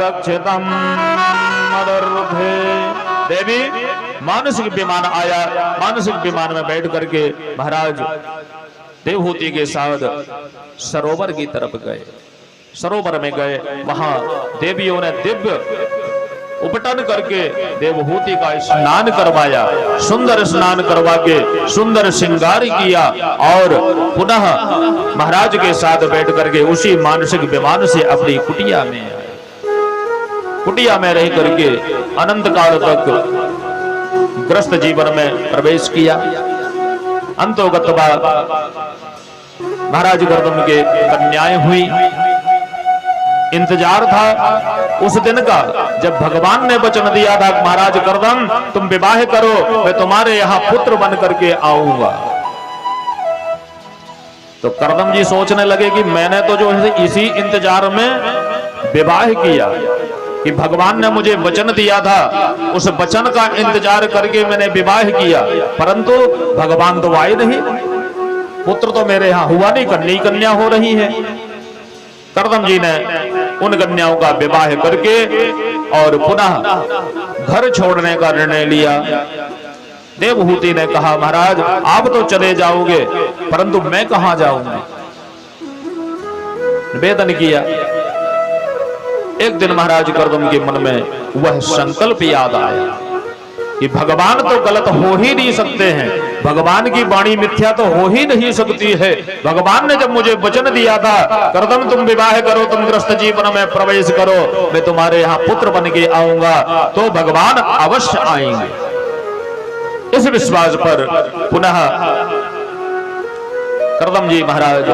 रक्षितम मदर्भे। देवी मानसिक विमान आया, मानसिक विमान में बैठ करके महाराज देवहूति के साथ सरोवर की तरफ गए। सरोवर में गए, वहां देवियों ने दिव्य उपटन करके देवहूति का स्नान करवाया, सुंदर स्नान करवा के सुंदर श्रृंगार किया और पुनः महाराज के साथ बैठ करके उसी मानसिक विमान से अपनी कुटिया में आए। कुटिया में रह करके अनंत काल तक ग्रस्त जीवन में प्रवेश किया। अंतोगतवा महाराज गर्दम के कन्याएं हुई। इंतजार था उस दिन का जब भगवान ने वचन दिया था महाराज गर्दम तुम विवाह करो, मैं तुम्हारे यहां पुत्र बन करके आऊंगा। तो कर्दम जी सोचने लगे कि मैंने तो जो है इसी इंतजार में विवाह किया कि भगवान ने मुझे वचन दिया था, उस वचन का इंतजार करके मैंने विवाह किया, परंतु भगवान तो आए नहीं, पुत्र तो मेरे यहां हुआ नहीं, कन्या हो रही है। कर्दम जी ने उन कन्याओं का विवाह करके और पुनः घर छोड़ने का निर्णय लिया। देवहूति ने कहा महाराज आप तो चले जाओगे, परंतु मैं कहां जाऊंगी। निवेदन किया। एक दिन महाराज गर्दम के मन में वह संकल्प याद आया कि भगवान तो गलत हो ही नहीं सकते हैं, भगवान की वाणी मिथ्या तो हो ही नहीं सकती है। भगवान ने जब मुझे वचन दिया था कर्दम तुम विवाह करो, तुम ग्रस्त जीवन में प्रवेश करो, मैं तुम्हारे यहाँ पुत्र बन के आऊंगा, तो भगवान अवश्य आएंगे। इस विश्वास पर पुनः कर्दम जी महाराज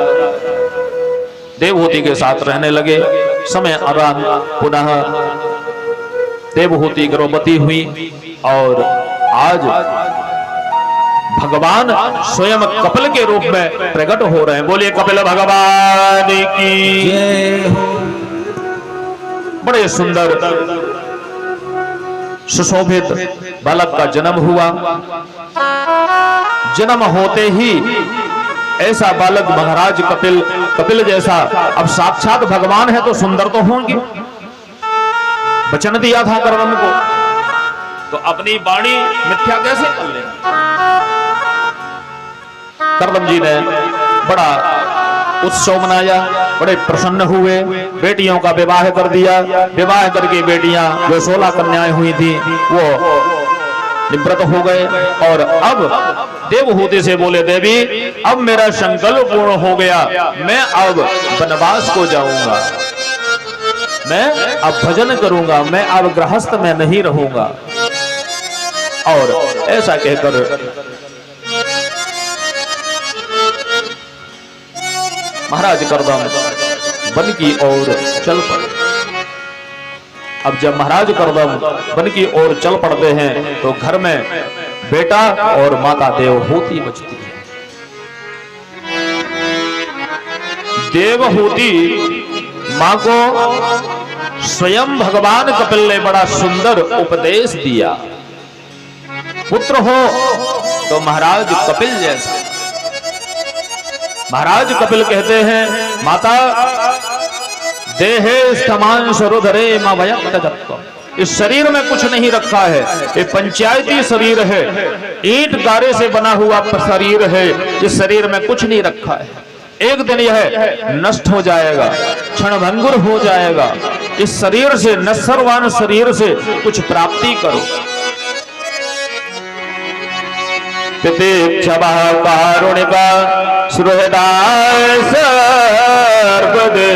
देवहूति के साथ रहने लगे। समय आराम पुनः देवहूति गर्भवती हुई और आज भगवान स्वयं कपिल के रूप में प्रकट हो रहे हैं। बोलिए कपिल भगवान की जय हो। बड़े सुंदर सुशोभित बालक का जन्म हुआ। जन्म होते ही ऐसा बालक महाराज कपिल जैसा, अब साक्षात भगवान है तो सुंदर तो होंगे। वचन दिया था कर्दम को, तो अपनी वाणी मिथ्या कैसे कर ले। कर्दम जी ने बड़ा उत्सव मनाया, बड़े प्रसन्न हुए, बेटियों का विवाह कर दिया। विवाह करके बेटियां जो 16 कन्याएं हुई थी वो निवृत्त हो गए। और अब देवहूति से बोले देवी अब मेरा संकल्प पूर्ण हो गया, मैं अब वनवास को जाऊंगा, मैं अब भजन करूंगा, मैं अब गृहस्थ में नहीं रहूंगा। और ऐसा कहकर महाराज कर्दम वन की ओर चल पड़े। अब जब महाराज कर्दम वन की ओर चल पड़ते हैं तो घर में बेटा और माता देवहूति बचती है। देवहूति मां को स्वयं भगवान कपिल ने बड़ा सुंदर उपदेश दिया, पुत्र हो तो महाराज कपिल जैसा। महाराज कपिल कहते हैं माता देहे स्थमान स्वरुधरे मां भयक्त जत्व, इस शरीर में कुछ नहीं रखा है, ये पंचायती शरीर है, ईंट गारे से बना हुआ शरीर है, इस शरीर में कुछ नहीं रखा है, एक दिन यह नष्ट हो जाएगा, क्षणभंगुर हो जाएगा। इस शरीर से, नश्वरवान शरीर से कुछ प्राप्ति करो। पितेक्षमा कारुणिका सुहृदाय सर्वदेहिना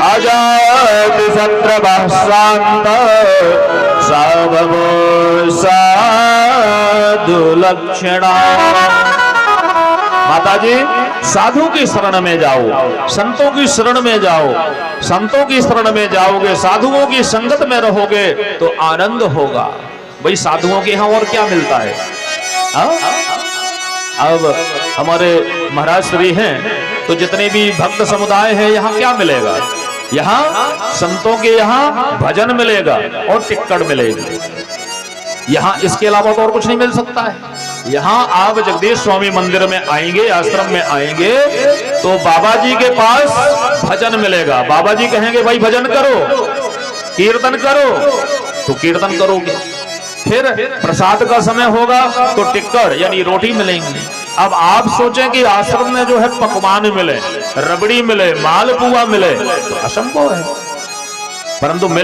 अजात शत्रवः शांत सावभो साधु लक्षणा। माता जी साधु की शरण में जाओ, संतों की शरण में जाओ, संतों की शरण में जाओगे, साधुओं की संगत में रहोगे तो आनंद होगा। भाई साधुओं के यहाँ और क्या मिलता है? अब हमारे महाराज श्री हैं तो जितने भी भक्त समुदाय है यहाँ क्या मिलेगा? यहाँ संतों के यहाँ भजन मिलेगा और टिक्कड़ मिलेगी। यहाँ इसके अलावा तो और कुछ नहीं मिल सकता है। यहाँ आप जगदीश स्वामी मंदिर में आएंगे, आश्रम में आएंगे, तो बाबा जी के पास भजन मिलेगा। बाबा जी कहेंगे भाई भजन करो, कीर्तन करो, तो कीर्तन करोगे। फिर प्रसाद का समय होगा तो टिक्कर यानी रोटी मिलेंगी। अब आप सोचें कि आश्रम में जो है पकवान मिले, रबड़ी मिले, मालपुआ मिले, तो असंभव है, परंतु मिले।